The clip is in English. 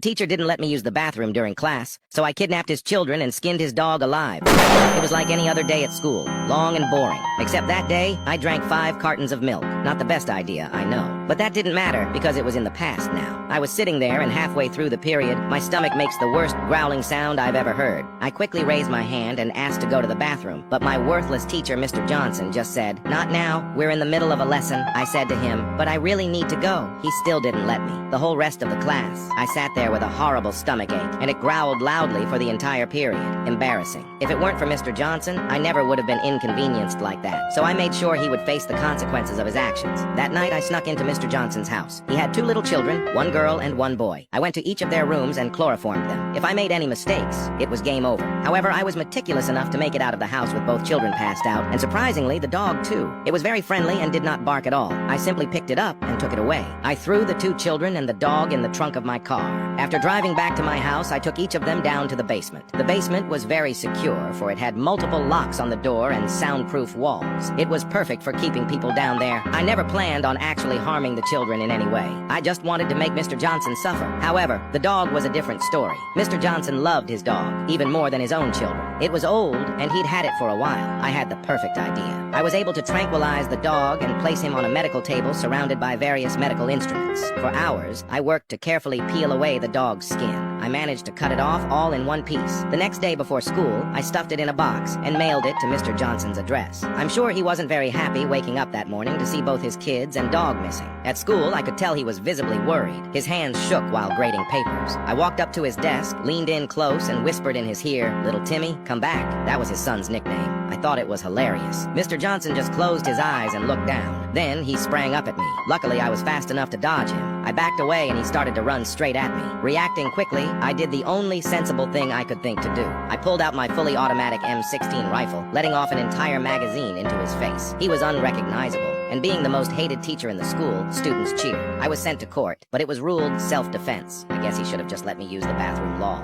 Teacher didn't let me use the bathroom during class, so I kidnapped his children and skinned his dog alive. It was like any other day at school, long and boring. Except that day, I drank 5 cartons of milk. Not the best idea, I know. But that didn't matter, because it was in the past now. I was sitting there, and halfway through the period, my stomach makes the worst growling sound I've ever heard. I quickly raised my hand and asked to go to the bathroom, but my worthless teacher, Mr. Johnson, just said, "Not now, we're in the middle of a lesson." I said to him, "But I really need to go." He still didn't let me. The whole rest of the class, I sat there with a horrible stomachache, and it growled loudly for the entire period. Embarrassing. If it weren't for Mr. Johnson, I never would have been inconvenienced like that, so I made sure he would face the consequences of his actions. That night, I snuck into Mr. Johnson's house. He had 2 little children, 1 girl and 1 boy. I went to each of their rooms and chloroformed them. If I made any mistakes, it was game over. However, I was meticulous enough to make it out of the house with both children passed out, and surprisingly, the dog too. It was very friendly and did not bark at all. I simply picked it up and took it away. I threw the 2 children and the dog in the trunk of my car. After driving back to my house, I took each of them down to the basement. The basement was very secure, for it had multiple locks on the door and soundproof walls. It was perfect for keeping people down there. I never planned on actually harming the children in any way. I just wanted to make Mr. Johnson suffer. However, the dog was a different story. Mr. Johnson loved his dog, even more than his own children. It was old, and he'd had it for a while. I had the perfect idea. I was able to tranquilize the dog and place him on a medical table surrounded by various medical instruments. For hours, I worked to carefully peel away the dog's skin. I managed to cut it off all in one piece. The next day before school, I stuffed it in a box and mailed it to Mr. Johnson's address. I'm sure he wasn't very happy waking up that morning to see both his kids and dog missing. At school, I could tell he was visibly worried. His hands shook while grading papers. I walked up to his desk, leaned in close, and whispered in his ear, "Little Timmy, come back." That was his son's nickname. I thought it was hilarious. Mr. Johnson just closed his eyes and looked down. Then he sprang up at me. Luckily, I was fast enough to dodge him. I backed away and he started to run straight at me. Reacting quickly, I did the only sensible thing I could think to do. I pulled out my fully automatic M16 rifle, letting off an entire magazine into his face. He was unrecognizable, and being the most hated teacher in the school, students cheered. I was sent to court, but it was ruled self-defense. I guess he should have just let me use the bathroom lol.